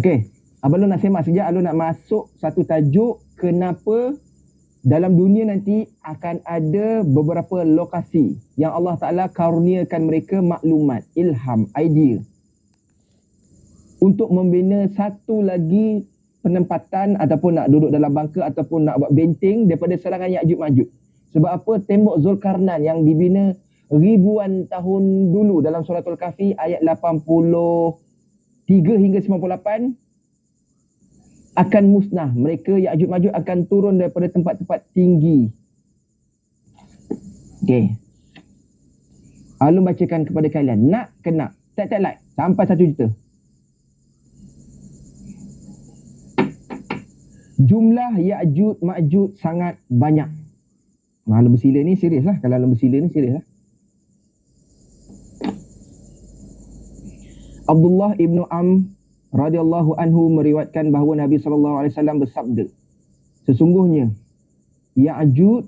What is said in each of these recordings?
Okey, Abang Long nak semak sekejap. Abang nak masuk satu tajuk kenapa dalam dunia nanti akan ada beberapa lokasi yang Allah Ta'ala karuniakan mereka maklumat, ilham, idea untuk membina satu lagi penempatan ataupun nak duduk dalam bangka ataupun nak buat benteng daripada serangan Ya'juj Ma'juj. Sebab apa? Tembok Zulkarnain yang dibina ribuan tahun dulu dalam Suratul Kahfi ayat 83 hingga 98 akan musnah. Mereka Ya'juj Ma'juj akan turun daripada tempat-tempat tinggi. Okey. Alun bacakan kepada kalian. Nak ke nak? Tap like sampai 1 juta. Jumlah Ya'juj Ma'juj sangat banyak. Alun bersila ni serius lah. Kalau alun bersila ni serius lah. Abdullah ibnu radhiyallahu anhu meriwayatkan bahawa Nabi SAW bersabda, sesungguhnya Ya'juj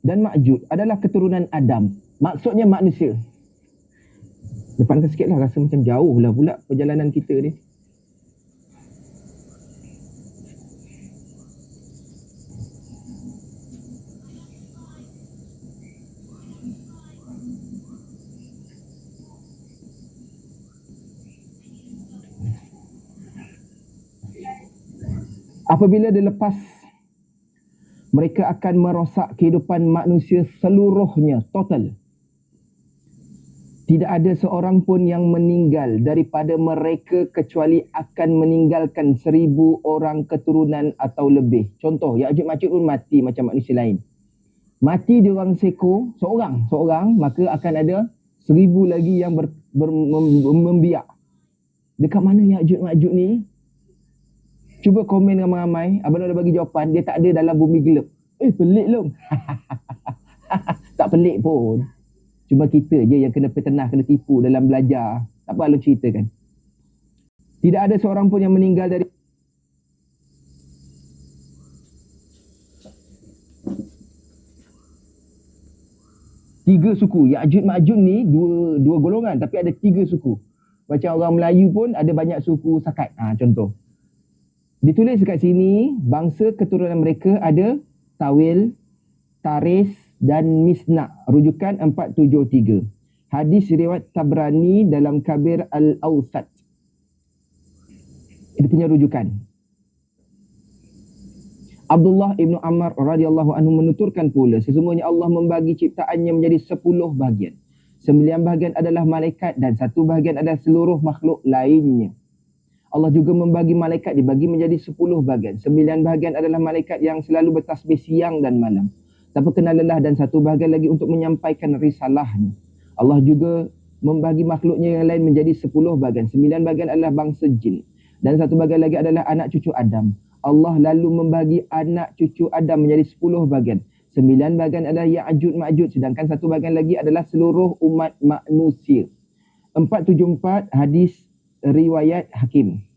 dan Ma'juj adalah keturunan Adam. Maksudnya manusia. Depankan sikit lah, rasa macam jauh lah pula perjalanan kita ni. Apabila dilepas, mereka akan merosak kehidupan manusia seluruhnya, total. Tidak ada seorang pun yang meninggal daripada mereka kecuali akan meninggalkan 1000 orang keturunan atau lebih. Contoh, Ya'juj Ma'juj pun mati macam manusia lain. Mati dia orang seko, seorang, maka akan ada 1000 lagi yang membiak. Dekat mana Ya'juj Ma'juj ni? Cuba komen ramai-ramai. Abang dah bagi jawapan. Dia tak ada dalam bumi gelap. Pelik Long. Tak pelik pun. Cuma kita je yang kena petenah, kena tipu dalam belajar. Tak apa Long ceritakan. Tidak ada seorang pun yang meninggal dari tiga suku. Ya'juj Ma'juj ni dua golongan, tapi ada 3 suku. Macam orang Melayu pun ada banyak suku Sakat. Contoh. Ditulis dekat sini, bangsa keturunan mereka ada Tawil, Taris dan Misna. Rujukan 473. Hadis riwayat Tabrani dalam Kabir Al-Awsat. Itu punya rujukan. Abdullah ibnu Amr radhiyallahu anhu menuturkan pula, sesungguhnya Allah membagi ciptaannya menjadi 10 bahagian. 9 bahagian adalah malaikat dan 1 bahagian adalah seluruh makhluk lainnya. Allah juga membagi malaikat dibagi menjadi 10 bahagian. 9 bahagian adalah malaikat yang selalu bertasbih siang dan malam, tanpa kenal lelah, dan 1 bahagian lagi untuk menyampaikan risalahnya. Allah juga membagi makhluknya yang lain menjadi 10 bahagian. 9 bahagian adalah bangsa jin dan 1 bahagian lagi adalah anak cucu Adam. Allah lalu membagi anak cucu Adam menjadi 10 bahagian. 9 bahagian adalah Ya'juj Ma'juj, sedangkan 1 bahagian lagi adalah seluruh umat manusia. 474 hadis riwayat Hakim.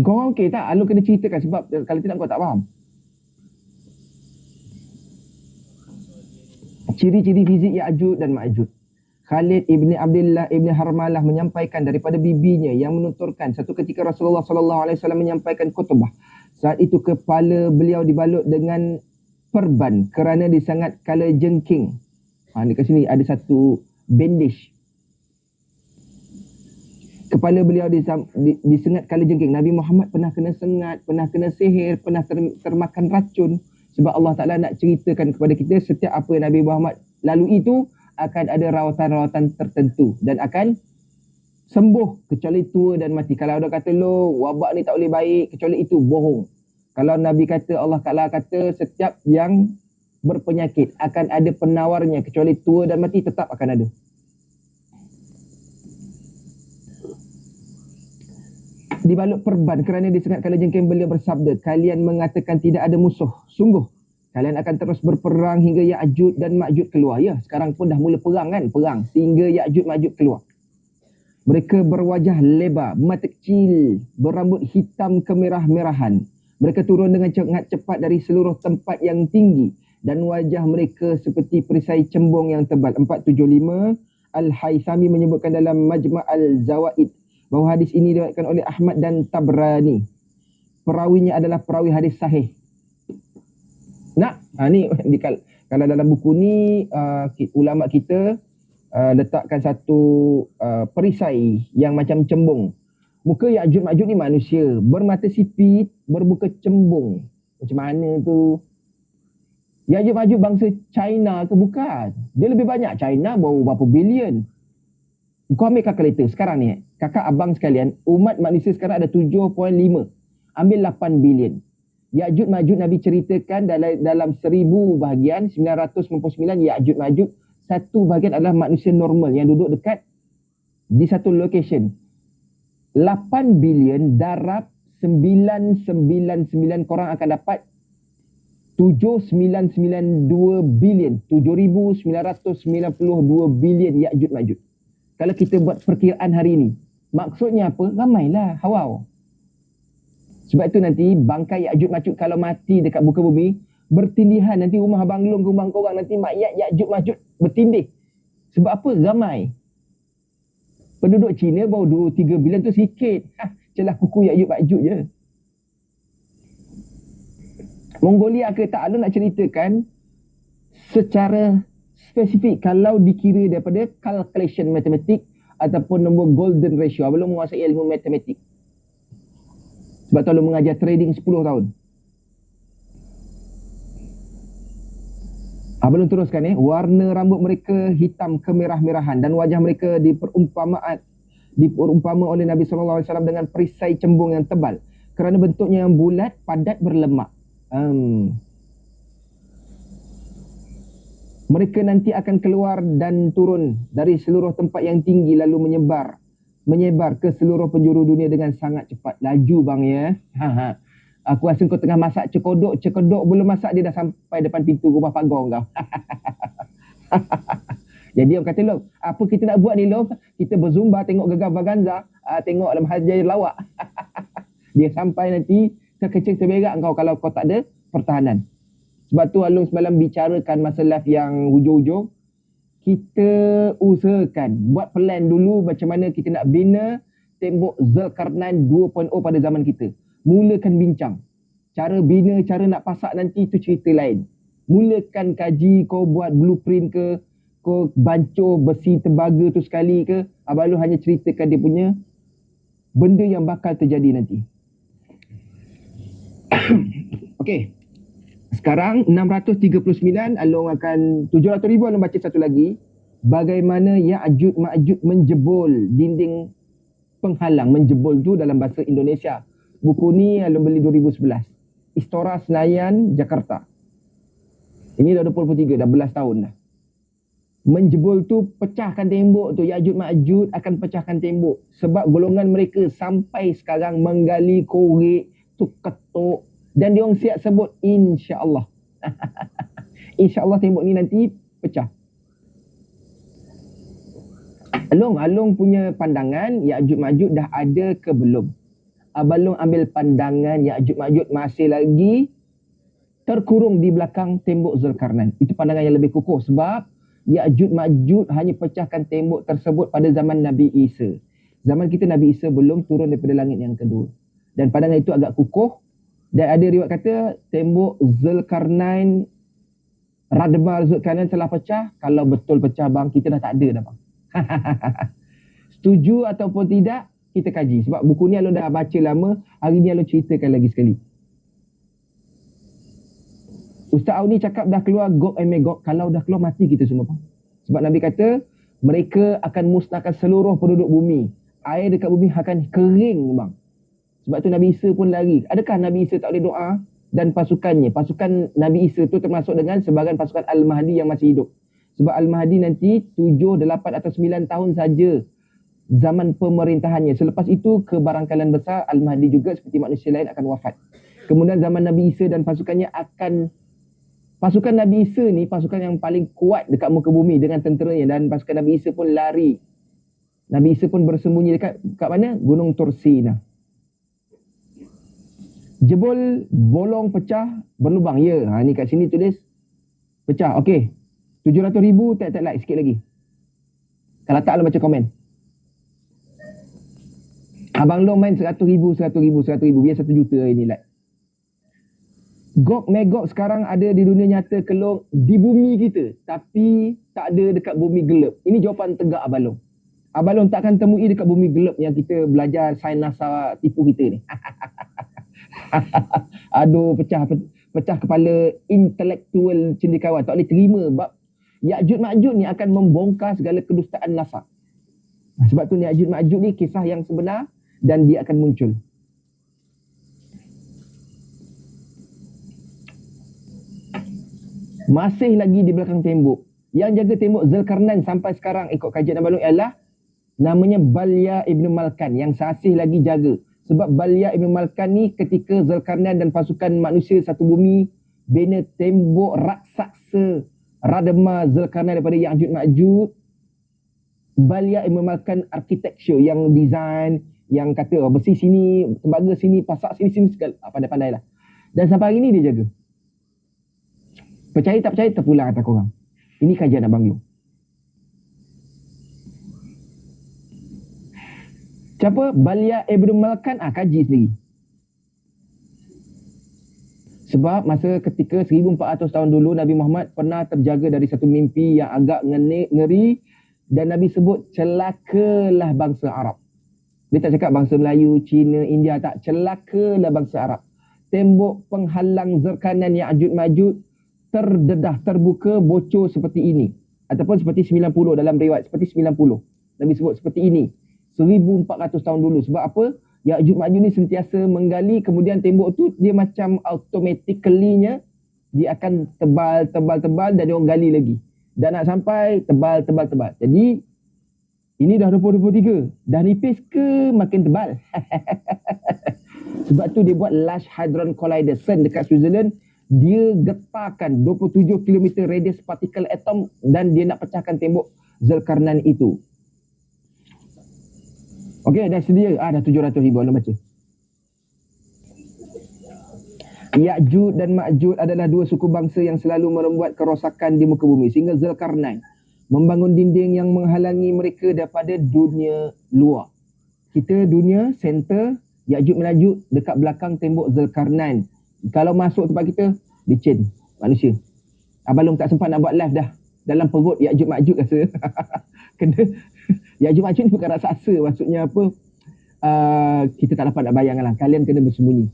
Kau okey tak? Alun kena ceritakan sebab kalau tidak kau tak faham. Ciri-ciri fizik Ya'juj dan Ma'juj. Khalid ibni Abdullah ibni Harmalah menyampaikan daripada bibinya yang menuturkan, satu ketika Rasulullah SAW menyampaikan khutbah. Saat itu kepala beliau dibalut dengan perban kerana disangat kala jengking. Dekat sini ada satu bandage. Kepala beliau disengat kala jengking. Nabi Muhammad pernah kena sengat, pernah kena sihir, pernah termakan racun. Sebab Allah Ta'ala nak ceritakan kepada kita setiap apa yang Nabi Muhammad lalui itu akan ada rawatan-rawatan tertentu dan akan sembuh kecuali tua dan mati. Kalau ada kata lo wabak ni tak boleh baik kecuali itu, bohong. Kalau Nabi kata, Allah Ta'ala kata setiap yang berpenyakit akan ada penawarnya kecuali tua dan mati, tetap akan ada. Dibalut perban kerana disengat kala jengking, beliau bersabda, kalian mengatakan tidak ada musuh. Sungguh kalian akan terus berperang hingga Ya'juj dan Ma'juj keluar. Ya, sekarang pun dah mula perang kan? Perang sehingga Ya'juj Ma'juj keluar. Mereka berwajah lebar, mata kecil, berambut hitam kemerah-merahan. Mereka turun dengan sangat cepat dari seluruh tempat yang tinggi dan wajah mereka seperti perisai cembung yang tebal. 475 Al-Haythami menyebutkan dalam Majma' Al-Zawaid bahawa hadis ini diriwayatkan oleh Ahmad dan Tabrani. Perawinya adalah perawi hadis sahih. Ni kalau dalam buku ni ulama kita letakkan satu perisai yang macam cembung. Muka Ya'juj Ma'juj ni manusia, bermata sipit, bermuka cembung. Macam mana tu? Ya'juj Ma'juj bangsa China ke bukan? Dia lebih banyak. China baru berapa bilion. Kau ambil kalkulator sekarang ni. Kakak abang sekalian, umat manusia sekarang ada 7.5. Ambil 8 bilion. Ya'juj Ma'juj Nabi ceritakan dalam 1000 bahagian, 999 Ya'juj Ma'juj. Satu bahagian adalah manusia normal yang duduk dekat di satu location. 8 bilion darab 999, korang akan dapat 7992 bilion, 7992 bilion Ya'juj Ma'juj. Kalau kita buat perkiraan hari ini, maksudnya apa? Ramailah hawau. Sebab itu nanti bangkai Ya'juj Ma'juj kalau mati dekat muka bumi, bertindihan. Nanti rumah abang long, rumah korang nanti mayat Ya'juj Ma'juj bertindih. Sebab apa? Ramai. Penduduk Cina baru 2-3 bilion tu sikit. Celah kuku Ya'juj Ma'juj je. Mongolia ke tak, nak ceritakan secara spesifik kalau dikira daripada calculation matematik ataupun nombor golden ratio. Belum menguasai ilmu matematik. Sebab tu lu mengajar trading 10 tahun. Belum teruskan warna rambut mereka hitam kemerah-merahan dan wajah mereka diperumpama oleh Nabi SAW dengan perisai cembung yang tebal kerana bentuknya yang bulat, padat, berlemak. Mereka nanti akan keluar dan turun dari seluruh tempat yang tinggi lalu menyebar ke seluruh penjuru dunia dengan sangat cepat. Laju bang ya. Aku rasa kau tengah masak cekodok belum masak dia dah sampai depan pintu rumah Pak Gong kau. Jadi orang kata, Loh, apa kita nak buat ni, Loh? Kita berzumba tengok Gegar Vaganza, tengok dalam Hajar Lawak. Dia sampai nanti terkecil terberak kau kalau kau tak ada pertahanan. Sebab tu Alung semalam bicarakan masa live yang hujung-hujung. Kita usahakan buat plan dulu macam mana kita nak bina tembok Zulkarnain 2.0 pada zaman kita. Mulakan bincang. Cara bina, cara nak pasak nanti itu cerita lain. Mulakan kaji, kau buat blueprint ke, kau bancuh besi tembaga tu sekali ke, abang lu hanya ceritakan dia punya benda yang bakal terjadi nanti. Okey. Sekarang 639, Along akan 700,000 Along baca satu lagi. Bagaimana Ya'juj Ma'juj menjebol dinding penghalang. Menjebol tu dalam bahasa Indonesia. Buku ni Along beli 2011. Istora Senayan, Jakarta. Ini dah 23, dah belas tahun dah. Menjebol tu pecahkan tembok tu. Ya'juj Ma'juj akan pecahkan tembok. Sebab golongan mereka sampai sekarang menggali korek, tu ketuk. Dan dia orang siap sebut insya-Allah. Insya-Allah tembok ni nanti pecah. Along punya pandangan Ya'juj Ma'juj dah ada ke belum? Abang Long ambil pandangan Ya'juj Ma'juj masih lagi terkurung di belakang tembok Zulkarnain. Itu pandangan yang lebih kukuh sebab Ya'juj Ma'juj hanya pecahkan tembok tersebut pada zaman Nabi Isa. Zaman kita Nabi Isa belum turun daripada langit yang kedua. Dan pandangan itu agak kukuh. Dan ada riwayat kata tembok Zulkarnain, Radmal Zulkarnain telah pecah. Kalau betul pecah bang, kita dah tak ada dah bang. Setuju ataupun tidak, kita kaji. Sebab buku ni Alun dah baca lama, hari ni Alun ceritakan lagi sekali. Ustaz Auni cakap dah keluar Gog and Magog. Kalau dah keluar mati kita semua bang. Sebab Nabi kata, mereka akan musnahkan seluruh penduduk bumi. Air dekat bumi akan kering bang. Sebab tu Nabi Isa pun lari. Adakah Nabi Isa tak boleh doa? Dan pasukannya. Pasukan Nabi Isa tu termasuk dengan sebahagian pasukan Al-Mahdi yang masih hidup. Sebab Al-Mahdi nanti 7, 8 atau 9 tahun saja zaman pemerintahannya. Selepas itu kebarangkalian besar Al-Mahdi juga seperti manusia lain akan wafat. Kemudian zaman Nabi Isa dan pasukannya akan... Pasukan Nabi Isa ni pasukan yang paling kuat dekat muka bumi dengan tenteranya. Dan pasukan Nabi Isa pun lari. Nabi Isa pun bersembunyi dekat mana? Gunung Tursina. Jebol, bolong, pecah, berlubang. Ya, ni kat sini tulis pecah. Okey. 700,000, tak like sikit lagi. Kalau tak, lo baca komen. Abang Long main 100,000, 100,000, biar 1 juta hari ni like. Gok Megok sekarang ada di dunia nyata kelong di bumi kita, tapi tak ada dekat bumi gelap. Ini jawapan tegak Abang Long. Abang Long takkan temui dekat bumi gelap yang kita belajar sains NASA tipu kita ni. Aduh, pecah kepala intelektual cendekiawan. Tak boleh terima sebab Ya'jud Ma'jud ni akan membongkar segala kedustaan NASA. Sebab tu Ya'jud Ma'jud ni kisah yang sebenar dan dia akan muncul. Masih lagi di belakang tembok. Yang jaga tembok Zulkarnain sampai sekarang ikut kajian Abang Long ialah namanya Balya Ibn Malkan yang masih lagi jaga. Sebab Balya Ibn Malkan ni ketika Zulkarnain dan pasukan manusia satu bumi bina tembok raksasa Radma Zulkarnain daripada Ya'jud Ma'jud, Balya Ibn Malkan architecture yang design, yang kata besi sini, tembaga sini, pasak sini segala. Pandai-pandai lah. Dan sampai hari ni dia jaga. Percaya tak percaya terpulang atas korang. Ini kajian Abang Long. Siapa? Balya Ibn Malkan, kaji sendiri. Sebab masa ketika 1400 tahun dulu Nabi Muhammad pernah terjaga dari satu mimpi yang agak ngeri dan Nabi sebut celakalah bangsa Arab. Dia tak cakap bangsa Melayu, Cina, India, tak. Celakalah bangsa Arab. Tembok penghalang Zulkarnain Ya'jud Ma'jud terdedah, terbuka, bocor seperti ini. Ataupun seperti 90 dalam riwayat, seperti 90. Nabi sebut seperti ini. 1400 tahun dulu. Sebab apa? Ya'jud Ma'jud ni sentiasa menggali, kemudian tembok tu dia macam automatically-nya dia akan tebal dan dia orang gali lagi. Dan nak sampai tebal. Jadi ini dah 2023. Dah nipis ke makin tebal? Sebab tu dia buat Large Hadron Collider CERN dekat Switzerland. Dia getarkan 27 km radius partikel atom dan dia nak pecahkan tembok Zulkarnain itu. Okey, dah sedia. Dah 700,000 orang baca. Ya'jud dan Ma'jud adalah dua suku bangsa yang selalu membuat kerosakan di muka bumi. Sehingga Zulkarnain membangun dinding yang menghalangi mereka daripada dunia luar. Kita dunia center, Ya'jud Ma'jud dekat belakang tembok Zulkarnain. Kalau masuk tempat kita, licin manusia. Abang Long tak sempat nak buat live dah. Dalam perut Ya'jud Ma'jud rasa. Kena Ya'jud Ma'jud ni bukan raksasa. Maksudnya apa? Kita tak dapat nak bayangkan lah. Kalian kena bersembunyi.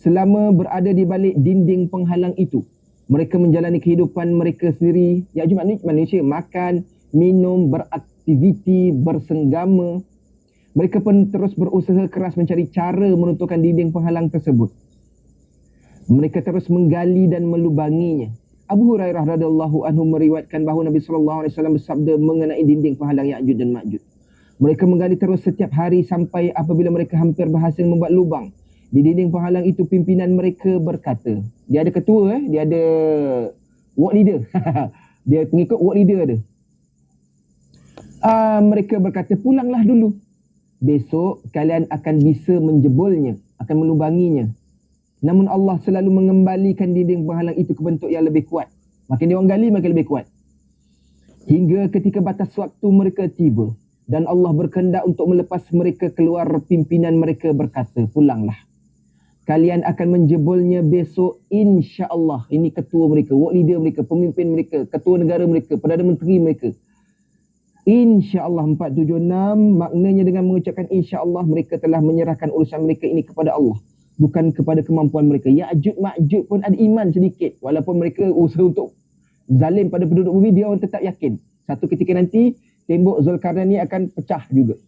Selama berada di balik dinding penghalang itu, mereka menjalani kehidupan mereka sendiri. Ya'jud Ma'jud manusia makan, minum, beraktiviti, bersenggama. Mereka pun terus berusaha keras mencari cara meruntuhkan dinding penghalang tersebut. Mereka terus menggali dan melubanginya. Abu Hurairah radhiyallahu anhu meriwayatkan bahawa Nabi sallallahu alaihi wasallam bersabda mengenai dinding penghalang Ya'jud dan Ma'jud. Mereka menggali terus setiap hari sampai apabila mereka hampir berhasil membuat lubang di dinding penghalang itu. Pimpinan mereka berkata, dia ada ketua, dia ada ward leader. Dia pengikut ward leader ada. Mereka berkata, pulanglah dulu. Besok kalian akan bisa menjebolnya, akan melubanginya. Namun Allah selalu mengembalikan dinding penghalang itu ke bentuk yang lebih kuat. Makin dia orang gali, makin lebih kuat. Hingga ketika batas waktu mereka tiba dan Allah berkehendak untuk melepas mereka keluar, pimpinan mereka berkata, pulanglah. Kalian akan menjebolnya besok insya-Allah. Ini ketua mereka, ward leader mereka, pemimpin mereka, ketua negara mereka, Perdana Menteri mereka. InsyaAllah 476 maknanya dengan mengucapkan insyaAllah mereka telah menyerahkan urusan mereka ini kepada Allah. Bukan kepada kemampuan mereka. Ya'jud Ma'jud pun ada iman sedikit. Walaupun mereka usaha untuk zalim pada penduduk bumi, dia orang tetap yakin. Satu ketika nanti, tembok Zulkarnain ni akan pecah juga.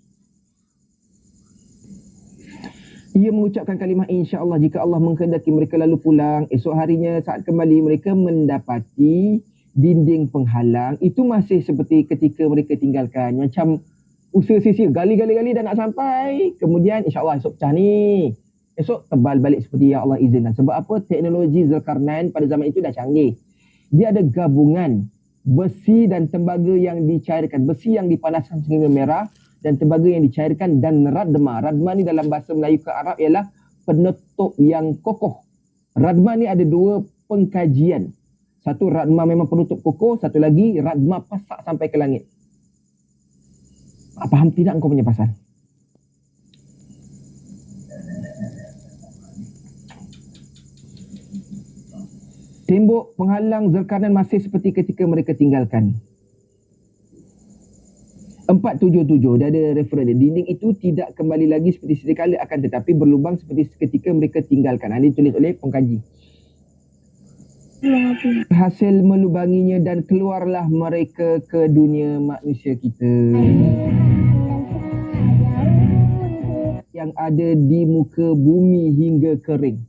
Ia mengucapkan kalimah insya-Allah jika Allah menghendaki mereka lalu pulang. Esok harinya saat kembali mereka mendapati dinding penghalang itu masih seperti ketika mereka tinggalkan. Macam usaha sia-sia, gali-gali dan nak sampai. Kemudian insya-Allah esok pecah ni. Esok tebal balik seperti yang Allah izinkan. Sebab apa? Teknologi Zulkarnain pada zaman itu dah canggih. Dia ada gabungan besi dan tembaga yang dicairkan. Besi yang dipanaskan sehingga merah dan tembaga yang dicairkan dan radma. Radma ni dalam bahasa Melayu ke Arab ialah penutup yang kokoh. Radma ni ada dua pengkajian. Satu radma memang penutup kokoh, satu lagi radma pasak sampai ke langit. Faham tidak kau punya pasal? Tembok penghalang Zulkarnain masih seperti ketika mereka tinggalkan. 477, dia ada reference dia. Dinding itu tidak kembali lagi seperti sedia kala, akan tetapi berlubang seperti seketika mereka tinggalkan. Ini ditulis oleh pengkaji. Hasil melubanginya dan keluarlah mereka ke dunia manusia kita yang ada di muka bumi hingga kering.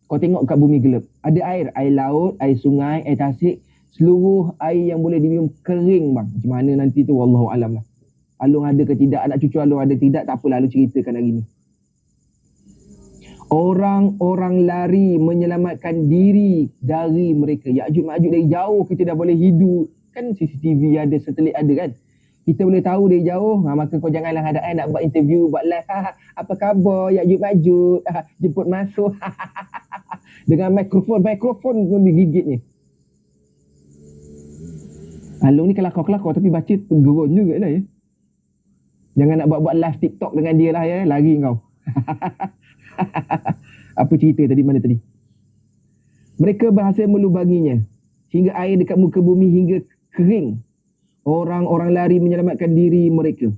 Kau tengok kat bumi gelap, ada air laut, air sungai, air tasik, seluruh air yang boleh diminum kering bang. Macam mana nanti tu wallahu alam lah. Alung ada ke tidak, anak cucu Alung ada tidak, tak apalah Alung ceritakan hari ni. Orang-orang lari menyelamatkan diri dari mereka. Ya'juj Ma'juj dari jauh kita dah boleh hidup. Kan CCTV ada, satelit ada kan. Kita boleh tahu dari jauh. Maka kau janganlah ada nak buat interview, buat live. Apa khabar Ya'juj Ma'juj? Jemput masuk. Dengan mikrofon pun digigitnya. Alung ni kelakar-kelakar tapi baca tergerun juga lah ya. Jangan nak buat live TikTok dengan dia lah ya. Lari kau. Apa cerita tadi, mana tadi? Mereka berhasil melubanginya hingga air dekat muka bumi hingga kering. Orang-orang lari menyelamatkan diri mereka.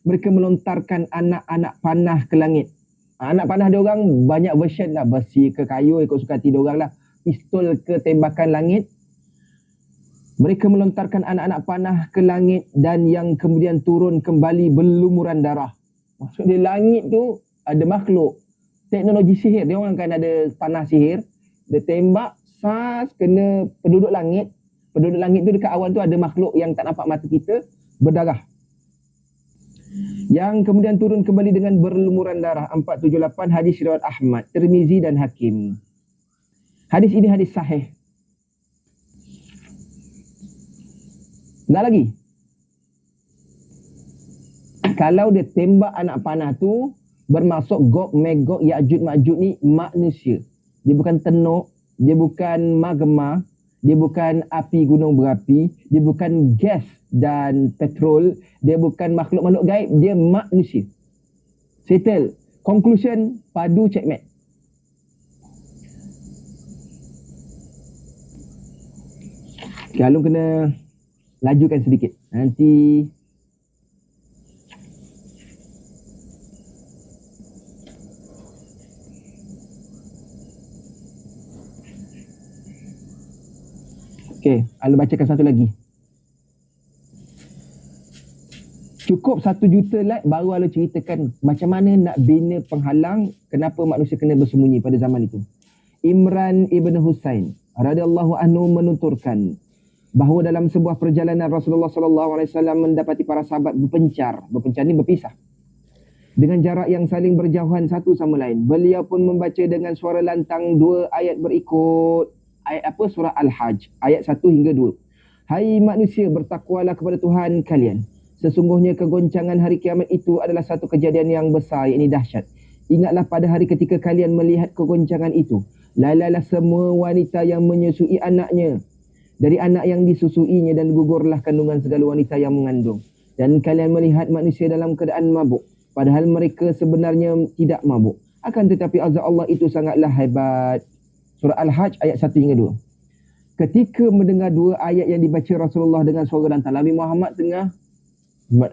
Mereka melontarkan anak-anak panah ke langit. Anak panah dia orang banyak version lah. Besi ke kayu ikut suka hati dia orang lah. Pistol ke tembakan langit. Mereka melontarkan anak-anak panah ke langit dan yang kemudian turun kembali berlumuran darah. Maksudnya langit tu ada makhluk. Teknologi sihir. Dia orang kan ada panah sihir. Dia tembak, sas, kena penduduk langit. Penduduk langit tu dekat awal tu ada makhluk yang tak nampak mata kita, berdarah. Yang kemudian turun kembali dengan berlumuran darah. 478 hadis riwayat Ahmad, Tirmizi dan Hakim. Hadis ini hadis sahih. Nak lagi? Kalau dia tembak anak panah tu, bermaksud Gog, Magog, Ya'juj, Ma'juj ni manusia. Dia bukan tenuk, dia bukan magma, dia bukan api gunung berapi, dia bukan gas dan petrol, dia bukan makhluk-makhluk gaib, dia manusia. Settle. Conclusion, padu checkmate. Kalau kena lajukan sedikit. Nanti okey, Alun bacakan satu lagi. Cukup 1 juta like baru Alun ceritakan macam mana nak bina penghalang, kenapa manusia kena bersembunyi pada zaman itu. Imran ibn Husain radhiyallahu anhu menuturkan bahawa dalam sebuah perjalanan Rasulullah sallallahu alaihi wasallam mendapati para sahabat berpencar. Berpencar ni berpisah. Dengan jarak yang saling berjauhan satu sama lain. Beliau pun membaca dengan suara lantang 2 ayat berikut. Ayat apa? Surah Al-Hajj. Ayat 1 hingga 2. Hai manusia, bertakwalah kepada Tuhan kalian. Sesungguhnya kegoncangan hari kiamat itu adalah satu kejadian yang besar, yakni dahsyat. Ingatlah pada hari ketika kalian melihat kegoncangan itu. Lalalah semua wanita yang menyusui anaknya dari anak yang disusuinya dan gugurlah kandungan segala wanita yang mengandung. Dan kalian melihat manusia dalam keadaan mabuk, padahal mereka sebenarnya tidak mabuk. Akan tetapi azab Allah itu sangatlah hebat. Surah Al-Hajj ayat 1 hingga 2. Ketika mendengar 2 ayat yang dibaca Rasulullah dengan suara lantang, Nabi Muhammad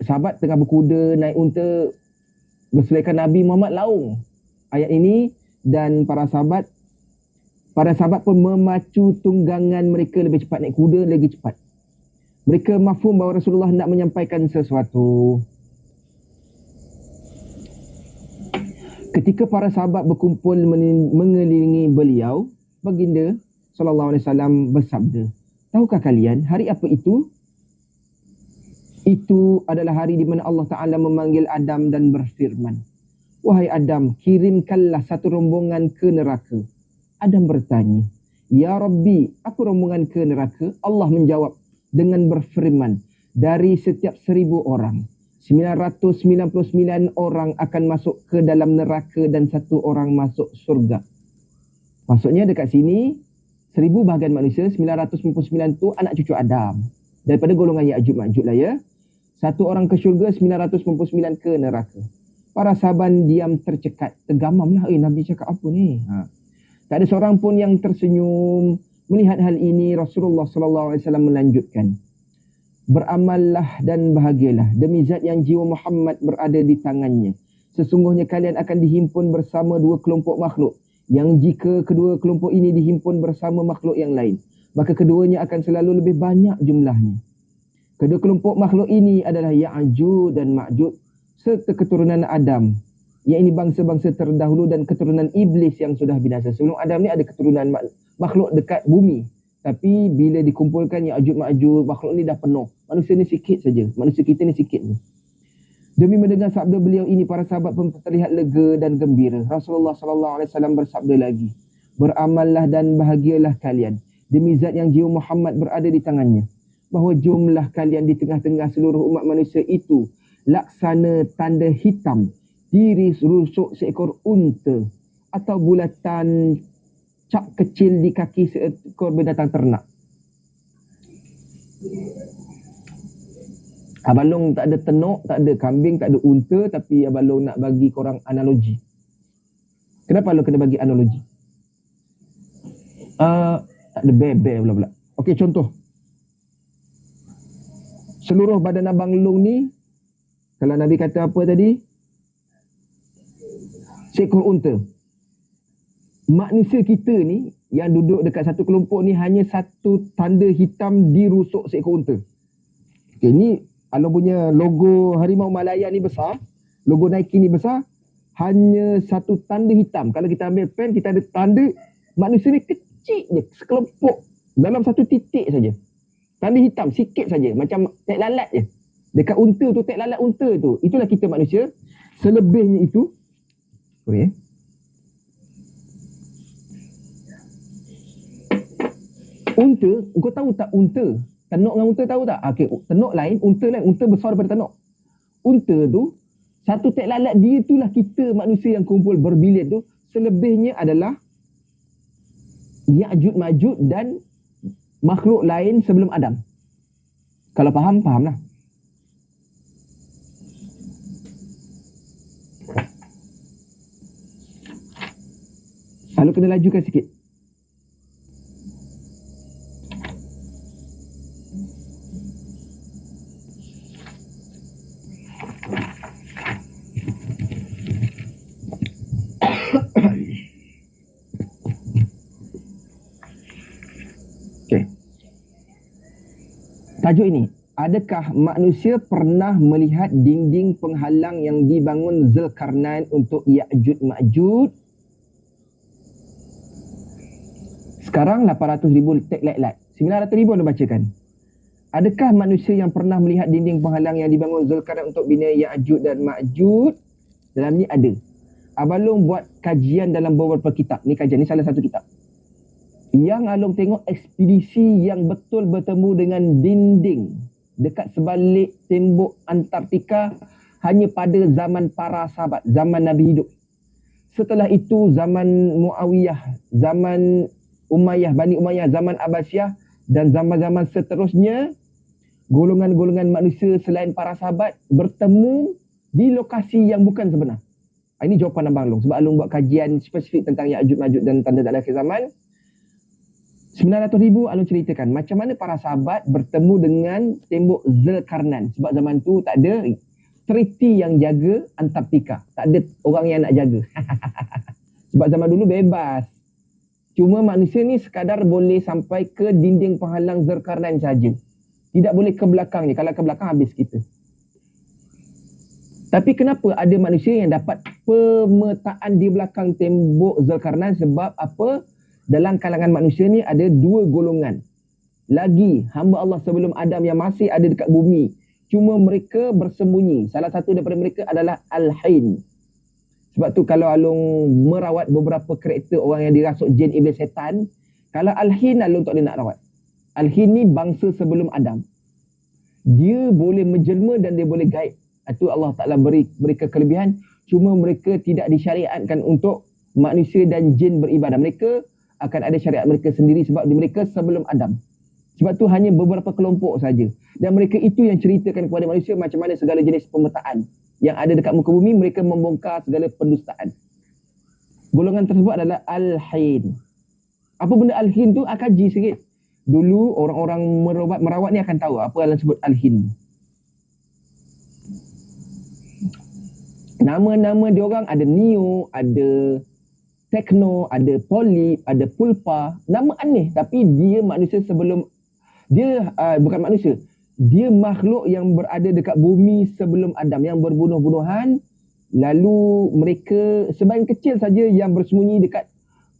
sahabat tengah berkuda, naik unta, berselaikan Nabi Muhammad laung ayat ini dan para sahabat pun memacu tunggangan mereka lebih cepat, naik kuda lagi cepat. Mereka mafhum bahawa Rasulullah hendak menyampaikan sesuatu. Ketika para sahabat berkumpul mengelilingi beliau, baginda sallallahu alaihi wasallam bersabda, tahukah kalian hari apa itu? Itu adalah hari di mana Allah Ta'ala memanggil Adam dan berfirman, wahai Adam, kirimkanlah satu rombongan ke neraka. Adam bertanya, ya Rabbi, apa rombongan ke neraka? Allah menjawab dengan berfirman, dari setiap 1000 orang, 999 orang akan masuk ke dalam neraka dan 1 orang masuk surga. Maksudnya dekat sini, 1000 bahagian manusia, 999 tu anak cucu Adam. Daripada golongan Ya'juj Ma'juj lah ya. Satu orang ke syurga, 999 ke neraka. Para sahabat diam tercekat, tergamam lah, Nabi cakap apa ni? Tak ada seorang pun yang tersenyum. Melihat hal ini, Rasulullah SAW melanjutkan, beramallah dan bahagialah demi zat yang jiwa Muhammad berada di tangannya. Sesungguhnya kalian akan dihimpun bersama dua kelompok makhluk, yang jika kedua kelompok ini dihimpun bersama makhluk yang lain, maka keduanya akan selalu lebih banyak jumlahnya. Kedua kelompok makhluk ini adalah Ya'juj dan Ma'juj serta keturunan Adam, yang ini bangsa-bangsa terdahulu dan keturunan iblis yang sudah binasa. Sebelum Adam ni ada keturunan makhluk dekat bumi, tapi bila dikumpulkan Ya'juj Ma'juj, makhluk ni dah penuh. Manusia ni sikit saja, manusia kita ni sikit ni. Demi mendengar sabda beliau ini, para sahabat pun terlihat lega dan gembira. Rasulullah SAW bersabda lagi, beramallah dan bahagialah kalian demi zat yang jiwa Muhammad berada di tangannya, bahawa jumlah kalian di tengah-tengah seluruh umat manusia itu laksana tanda hitam di rusuk seekor unta atau bulatan cap kecil di kaki seekor binatang ternak. Abalong tak ada tenuk, tak ada kambing, tak ada unta, tapi Abalong nak bagi korang analogi. Kenapa Abalong kena bagi analogi? Tak ada bear pula. Okey, contoh. Seluruh badan abang long ni, kalau Nabi kata apa tadi? Seekor unta. Manusia kita ni, yang duduk dekat satu kelompok ni, hanya satu tanda hitam di rusuk seekor unta. Okey, ni Along punya logo Harimau Malaya ni besar, logo Nike ni besar, hanya satu tanda hitam. Kalau kita ambil pen, kita ada tanda, manusia ni kecil je, sekelompok, dalam satu titik saja. Tanda hitam, sikit saja, macam tek lalat je. Dekat unta tu, tek lalat unta tu, itulah kita manusia. Selebihnya itu, unta, kau tahu tak unta? Tenuk dengan unta tahu tak? Okey, tenuk lain, unta lain. Unta besar daripada tenuk. Unta tu, satu tek lalat dia itulah kita manusia yang kumpul berbilion tu. Selebihnya adalah Ya'juj Ma'juj dan makhluk lain sebelum Adam. Kalau faham, fahamlah. Lalu kena lajukan sikit. Tajuk ini, adakah manusia pernah melihat dinding penghalang yang dibangun Zulkarnain untuk Ya'juj Ma'juj? Sekarang 800,000 tek lat. 900,000 anda bacakan. Adakah manusia yang pernah melihat dinding penghalang yang dibangun Zulkarnain untuk bina Ya'juj dan Ma'juj? Dalam ni ada. Abalong buat kajian dalam beberapa kitab. Ni kajian, ni salah satu kitab. Yang Along tengok ekspedisi yang betul bertemu dengan dinding dekat sebalik tembok Antartika hanya pada zaman para sahabat, zaman Nabi hidup. Setelah itu zaman Muawiyah, zaman Umayyah, Bani Umayyah, zaman Abbasiyah dan zaman-zaman seterusnya, golongan-golongan manusia selain para sahabat bertemu di lokasi yang bukan sebenar. Ini jawapan Abang Long, sebab Along buat kajian spesifik tentang Ya'juj Ma'juj dan tanda tak akhir zaman. 900,000 Along ceritakan macam mana para sahabat bertemu dengan tembok Zulkarnain. Sebab zaman tu tak ada treaty yang jaga Antartika. Tak ada orang yang nak jaga. Sebab zaman dulu bebas. Cuma manusia ni sekadar boleh sampai ke dinding penghalang Zulkarnain saja. Tidak boleh ke belakangnya. Kalau ke belakang habis kita. Tapi kenapa ada manusia yang dapat pemetaan di belakang tembok Zulkarnain? Sebab apa? Dalam kalangan manusia ni ada dua golongan lagi hamba Allah sebelum Adam yang masih ada dekat bumi. Cuma mereka bersembunyi. Salah satu daripada mereka adalah Al-Hin. Sebab tu kalau Along merawat beberapa karakter orang yang dirasuk jin, iblis, setan, kalau Al-Hin Along tak ada nak rawat. Al-Hin ni bangsa sebelum Adam. Dia boleh menjelma dan dia boleh gaib. Itu Allah Ta'ala beri mereka kelebihan. Cuma mereka tidak disyariatkan untuk manusia dan jin beribadah. Mereka akan ada syariat mereka sendiri sebab mereka sebelum Adam. Sebab tu hanya beberapa kelompok saja. Dan mereka itu yang ceritakan kepada manusia macam mana segala jenis pemetaan yang ada dekat muka bumi, mereka membongkar segala pendustaan. Golongan tersebut adalah Al-Hin. Apa benda Al-Hin tu? Kaji sikit. Dulu orang-orang merawat ni akan tahu apa yang disebut Al-Hin. Nama-nama diorang ada Neo, ada Tekno, ada Polip, ada Pulpa. Nama aneh tapi dia manusia sebelum dia bukan manusia. Dia makhluk yang berada dekat bumi sebelum Adam yang berbunuh-bunuhan. Lalu mereka sebahagian kecil saja yang bersembunyi dekat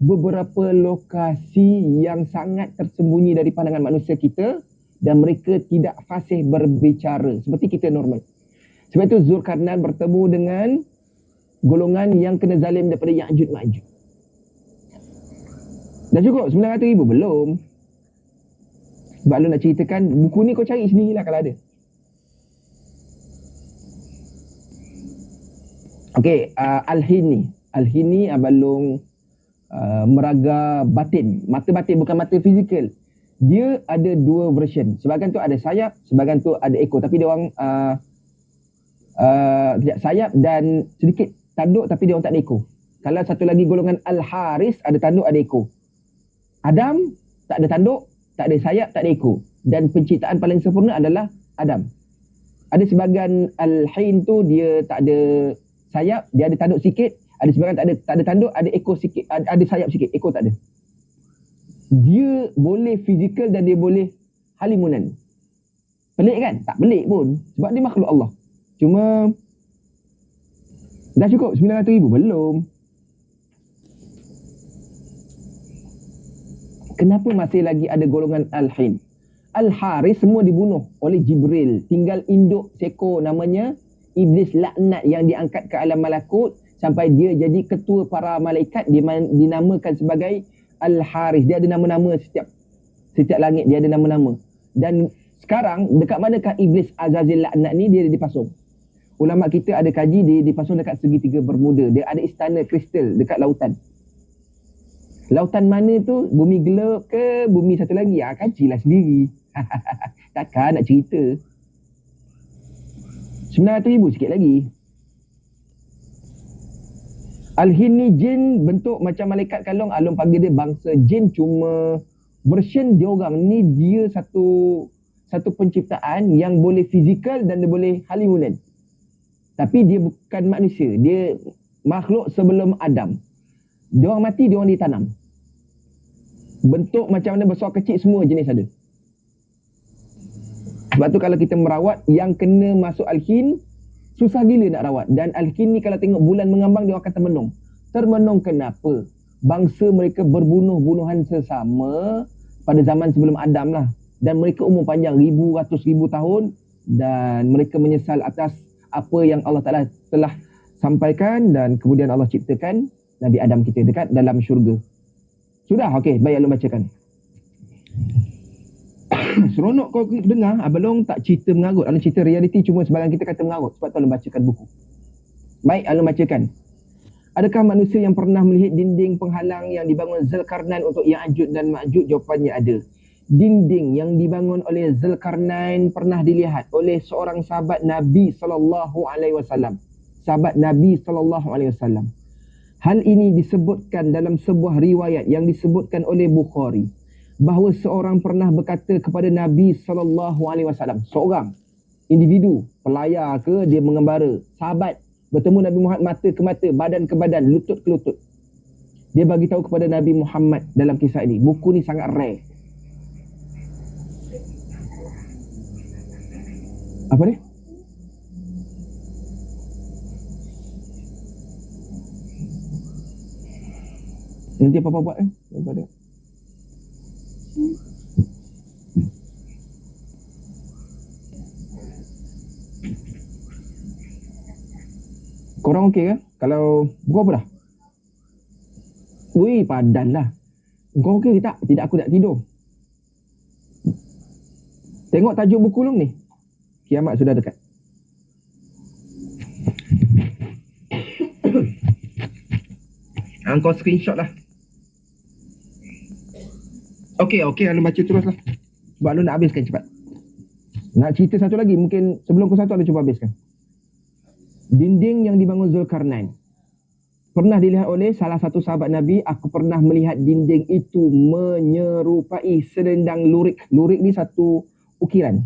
beberapa lokasi yang sangat tersembunyi dari pandangan manusia kita, dan mereka tidak fasih berbicara seperti kita normal. Sebab itu Zulkarnain bertemu dengan golongan yang kena zalim daripada Ya'juj Ma'juj. Dah cukup 900,000? Belum. Sebab lu nak ceritakan buku ni, kau cari sendirilah kalau ada. Okey, Al-Hin ni abalung meraga batin. Mata batin, bukan mata fizikal. Dia ada dua version. Sebahagian tu ada sayap, sebahagian tu ada ekor. Tapi dia orang sayap dan sedikit tanduk, tapi dia orang tak ada ekor. Kalau satu lagi golongan Al-Haris, ada tanduk, ada ekor. Adam tak ada tanduk, tak ada sayap, tak ada ekor. Dan penciptaan paling sempurna adalah Adam. Ada sebahagian Al-Hin tu dia tak ada sayap, dia ada tanduk sikit. Ada sebahagian tak ada tanduk, ada ekor sikit, ada sayap sikit, ekor tak ada. Dia boleh fizikal dan dia boleh halimunan. Pelik kan? Tak pelik pun. Sebab dia makhluk Allah. Cuma dah cukup 900,000? Belum. Kenapa masih lagi ada golongan Al-Hin? Al-Haris semua dibunuh oleh Jibril. Tinggal induk seekor namanya Iblis laknat yang diangkat ke alam malakut sampai dia jadi ketua para malaikat. Dia dinamakan sebagai Al-Haris. Dia ada nama-nama setiap langit, dia ada nama-nama. Dan sekarang dekat manakah Iblis Azazil laknat ni dia dipasung? Ulama kita ada kaji dia dipasung dekat segitiga Bermuda. Dia ada istana kristal dekat lautan. Lautan mana tu? Bumi gelap ke bumi satu lagi? Kajilah sendiri. Takkan nak cerita. 900,000 sikit lagi. Al-Hin ni jin bentuk macam malaikat kalong. Alun panggil dia bangsa jin, cuma version dia orang ni dia satu penciptaan yang boleh fizikal dan dia boleh halimunan. Tapi dia bukan manusia. Dia makhluk sebelum Adam. Dia orang mati, dia orang ditanam. Bentuk macam mana, besar kecil semua jenis ada. Sebab tu kalau kita merawat, yang kena masuk Al-Hin susah gila nak rawat. Dan Al-Hin ni kalau tengok bulan mengambang, dia akan termenung. Termenung kenapa? Bangsa mereka berbunuh-bunuhan sesama pada zaman sebelum Adam lah. Dan mereka umur panjang, ratus ribu tahun. Dan mereka menyesal atas apa yang Allah Ta'ala telah sampaikan. Dan kemudian Allah ciptakan Nabi Adam kita dekat dalam syurga. Sudah? Okey, baik, Alun bacakan. Seronok kau dengar, Abang tak cerita mengarut. Alun cerita realiti, cuma sebagian kita kata mengarut. Sebab tu Alun bacakan buku. Baik, Alun bacakan. Adakah manusia yang pernah melihat dinding penghalang yang dibangun Zulkarnain untuk Ya'juj dan Ma'juj? Jawapannya ada. Dinding yang dibangun oleh Zulkarnain pernah dilihat oleh seorang sahabat Nabi SAW. Sahabat Nabi SAW. Hal ini disebutkan dalam sebuah riwayat yang disebutkan oleh Bukhari, bahawa seorang pernah berkata kepada Nabi SAW. Seorang individu, pelayar ke, dia mengembara, sahabat, bertemu Nabi Muhammad mata ke mata, badan ke badan, lutut ke lutut. Dia bagi tahu kepada Nabi Muhammad dalam kisah ini. Buku ni sangat rare. Apa dia? Nanti apa-apa buat daripada korang okey kan? Kalau buku apa dah? Wih, padan lah. Kau okey tak? Tidak, aku nak tidur. Tengok tajuk buku lu ni. Kiamat sudah dekat. Kau screenshot lah. Okey, Alun baca terus lah. Sebab lu nak habiskan cepat. Nak cerita satu lagi, mungkin sebelum ke satu, lu cuba habiskan. Dinding yang dibangun Zulkarnain pernah dilihat oleh salah satu sahabat Nabi. Aku pernah melihat dinding itu menyerupai selendang lurik. Lurik ni satu ukiran.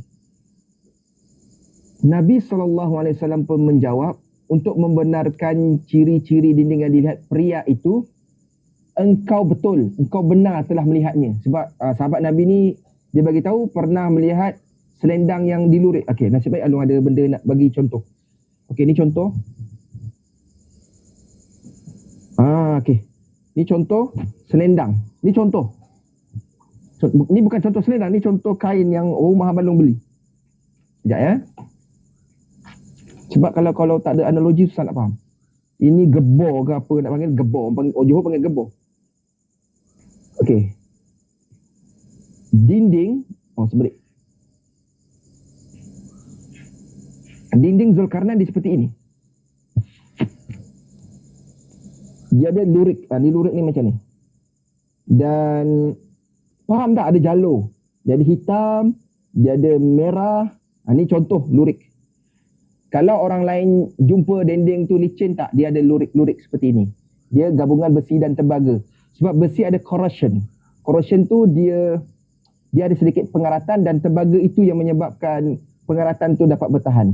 Nabi SAW pun menjawab untuk membenarkan ciri-ciri dinding yang dilihat pria itu. Engkau betul, engkau benar telah melihatnya. Sebab sahabat Nabi ni dia bagi tahu pernah melihat selendang yang dilurik. Okey, nasib baik Alung ada benda nak bagi contoh. Okey, ni contoh. Okey. Ni contoh selendang. Ni contoh. Ni bukan contoh selendang, ni contoh kain yang rumah abang Long beli. Sekejap ya. Sebab kalau tak ada analogi susah nak faham. Ini gebor ke apa nak panggil? Gebor. Johor panggil gebor. Okey. Dinding. Sebalik. Dinding Zulkarnain seperti ini. Dia ada lurik. Ni lurik ni macam ni. Dan faham tak ada jalur? Dia ada hitam, dia ada merah. Ni contoh lurik. Kalau orang lain jumpa dinding tu licin tak, dia ada lurik-lurik seperti ini. Dia gabungan besi dan tembaga. Sebab besi ada corrosion. Corrosion tu dia ada sedikit pengaratan dan tembaga itu yang menyebabkan pengaratan tu dapat bertahan.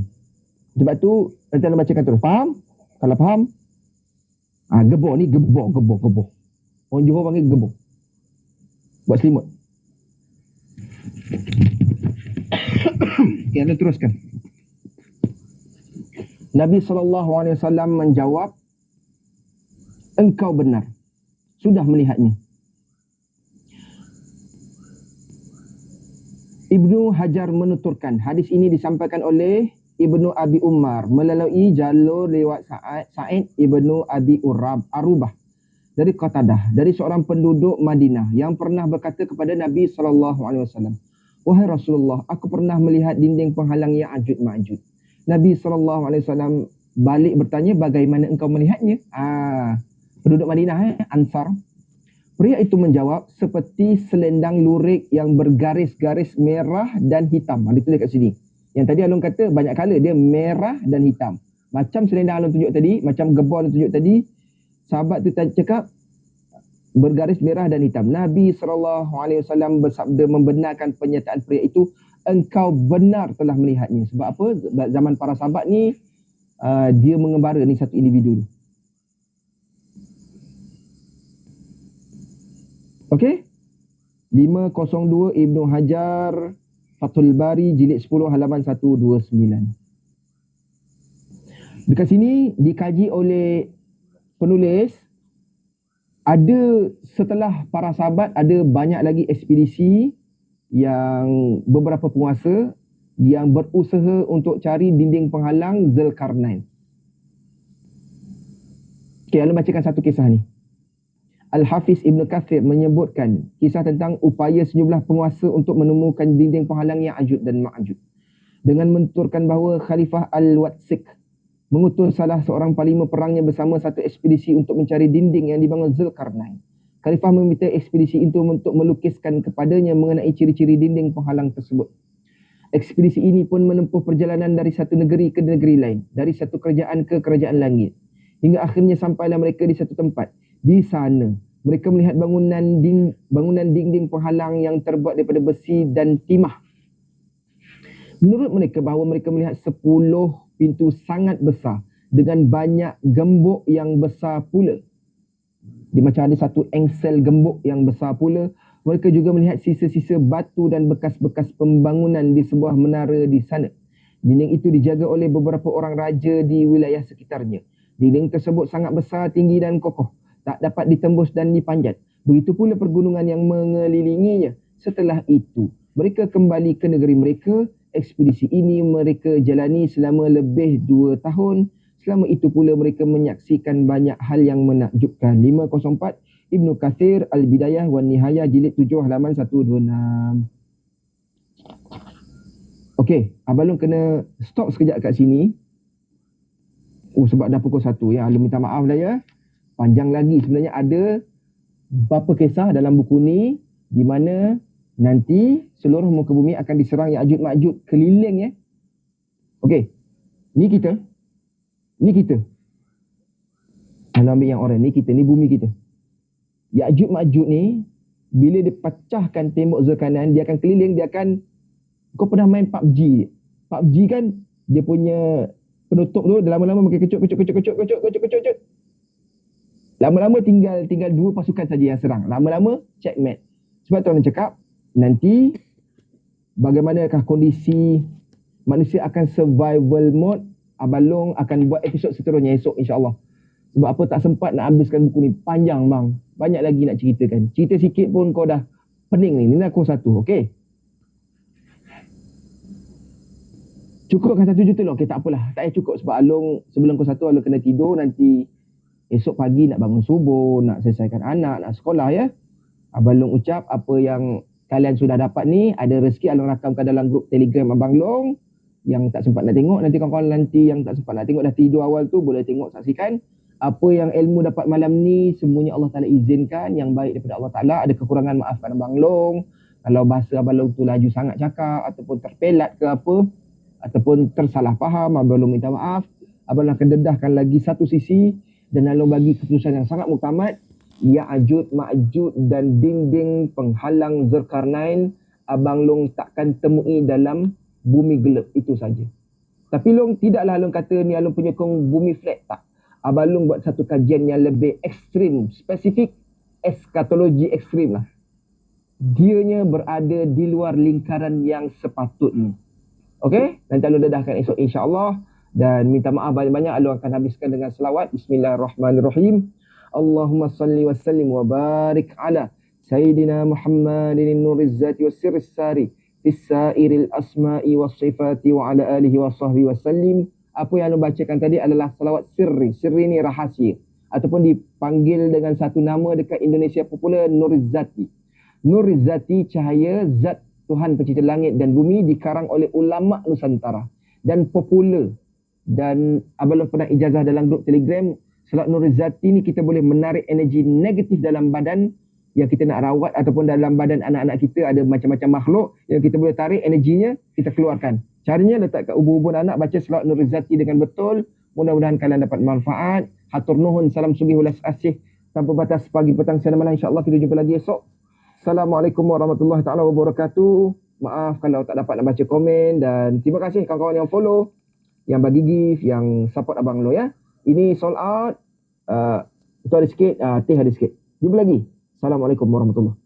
Sebab tu nanti anda bacakan terus. Faham? Kalau faham, gebor ni gebor. Orang Johor panggil gebor. Buat selimut. Okay, anda teruskan. Nabi SAW menjawab, engkau benar, sudah melihatnya. Ibnu Hajar menuturkan, hadis ini disampaikan oleh Ibnu Abi Umar melalui jalur lewat Sa'id Ibnu Abi Arubah dari Qatadah, dari seorang penduduk Madinah yang pernah berkata kepada Nabi SAW, wahai Rasulullah, aku pernah melihat dinding penghalang Ya'juj Ma'juj. Nabi SAW balik bertanya, bagaimana engkau melihatnya? Penduduk Madinah, Ansar. Pria itu menjawab, seperti selendang lurik yang bergaris-garis merah dan hitam. Ditulis kat sini. Yang tadi Alung kata banyak color, dia merah dan hitam. Macam selendang Alung tunjuk tadi, macam gebor Alung tunjuk tadi, sahabat tu cakap bergaris merah dan hitam. Nabi SAW bersabda membenarkan pernyataan pria itu, engkau benar telah melihatnya. Sebab apa? Zaman para sahabat ni, dia mengembara ni satu individu. Okey? 502 Ibnu Hajar Fathul Bari jilid 10 halaman 129. Dekat sini dikaji oleh penulis, ada setelah para sahabat ada banyak lagi ekspedisi yang beberapa penguasa yang berusaha untuk cari dinding penghalang Zulkarnain. Okey, Alun bacakan satu kisah ni. Al-Hafiz Ibn Kathir menyebutkan kisah tentang upaya sejumlah penguasa untuk menemukan dinding penghalang Ya'juj dan Ma'juj dengan menuturkan bahawa Khalifah Al-Watsiq mengutus salah seorang panglima perangnya bersama satu ekspedisi untuk mencari dinding yang dibangun Zulkarnain. Khalifah meminta ekspedisi itu untuk melukiskan kepadanya mengenai ciri-ciri dinding penghalang tersebut. Ekspedisi ini pun menempuh perjalanan dari satu negeri ke negeri lain, dari satu kerajaan ke kerajaan langit. Hingga akhirnya sampailah mereka di satu tempat. Di sana, mereka melihat bangunan dinding penghalang yang terbuat daripada besi dan timah. Menurut mereka bahawa mereka melihat 10 pintu sangat besar dengan banyak gembok yang besar pula. Dia macam ada satu engsel gembok yang besar pula. Mereka juga melihat sisa-sisa batu dan bekas-bekas pembangunan di sebuah menara di sana. Dinding itu dijaga oleh beberapa orang raja di wilayah sekitarnya. Dinding tersebut sangat besar, tinggi dan kokoh, tak dapat ditembus dan dipanjat. Begitu pula pergunungan yang mengelilinginya. Setelah itu, mereka kembali ke negeri mereka. Ekspedisi ini mereka jalani selama lebih 2 tahun. Selama itu pula mereka menyaksikan banyak hal yang menakjubkan. 504 Ibnu Kathir Al-Bidayah wan Nihayah jilid 7 halaman 126. Okey, Abang Long kena stop sekejap kat sini. Sebab dah pukul 1 ya. Alung minta maaf dah ya. Panjang lagi, sebenarnya ada beberapa kisah dalam buku ni di mana nanti seluruh muka bumi akan diserang Ya'juj Ma'juj keliling ya. Okey. Ni kita. Ni kita. Kalau ambil yang orang ni kita, ni bumi kita. Ya'juj Ma'juj ni bila dia pecahkan tembok Zulkarnain, dia akan keliling, dia akan, kau pernah main PUBG? PUBG kan dia punya penutup tu lama-lama makin kecut. Lama-lama tinggal 2 pasukan saja yang serang. Lama-lama checkmate. Sebab tu orang cakap nanti bagaimanakah kondisi manusia akan survival mode. Abang Long akan buat episod seterusnya esok insya-Allah. Sebab apa tak sempat nak habiskan buku ni, panjang bang. Banyak lagi nak ceritakan. Cerita sikit pun kau dah pening ni. Ni aku satu, okey. Cukupkan 1 juta lah. Okey, tak apalah. Tak payah cukup sebab Along sebelum kau satu Along kena tidur, nanti esok pagi nak bangun subuh, nak selesaikan anak, nak sekolah ya. Abang Long ucap apa yang kalian sudah dapat ni, ada rezeki Along rakamkan dalam grup Telegram Abang Long. Yang tak sempat nak tengok, nanti kawan-kawan nanti yang tak sempat nak tengok dah tidur awal tu boleh tengok, saksikan. Apa yang ilmu dapat malam ni semuanya Allah Ta'ala izinkan, yang baik daripada Allah Ta'ala. Ada kekurangan maafkan Abang Long. Kalau bahasa Abang Long tu laju sangat cakap ataupun terpelat ke apa, ataupun tersalah faham, Abang Long minta maaf. Abang Long akan dedahkan lagi satu sisi dan Abang Long bagi keputusan yang sangat muktamad. Ya'juj Ma'juj dan dinding penghalang Zulkarnain Abang Long takkan temui dalam bumi gelap itu saja. Tapi Long tidaklah Long kata ni Long punya bumi flat, tak. Abang Long buat satu kajian yang lebih ekstrim, spesifik, eskatologi ekstrim lah. Dianya berada di luar lingkaran yang sepatutnya. Okey, nanti Long dedahkan esok insya-Allah. Dan minta maaf banyak-banyak, Long akan habiskan dengan selawat. Bismillahirrahmanirrahim. Allahumma salli wa sallim wa barik ala Sayyidina Muhammadin nuriz zati was sirris sari Fissairil asma'i was sifati wa ala alihi wa sahbihi wa sallim. Apa yang Anda bacakan tadi adalah salawat sirri. Sirri ni rahasia. Ataupun dipanggil dengan satu nama dekat Indonesia popular, Nurizzati. Nurizzati, cahaya zat Tuhan pencipta langit dan bumi, dikarang oleh ulama Nusantara. Dan popular. Dan Abang Long pernah ijazah dalam grup Telegram. Salawat Nurizzati ni kita boleh menarik energi negatif dalam badan yang kita nak rawat, ataupun dalam badan anak-anak kita ada macam-macam makhluk yang kita boleh tarik energinya, kita keluarkan. Caranya letak kat ubun-ubun anak, baca selawat Nurizzati dengan betul. Mudah-mudahan kalian dapat manfaat. Hatur nuhun, salam sugih ulas asih tanpa batas pagi, petang, siang, malam. InsyaAllah kita jumpa lagi esok. Assalamualaikum warahmatullahi taala wabarakatuh. Maaf kalau tak dapat nak baca komen, dan terima kasih kawan-kawan yang follow, yang bagi gift, yang support Abang Long ya. Ini sold out. Itu ada sikit, teh ada sikit. Jumpa lagi. Assalamualaikum warahmatullahi.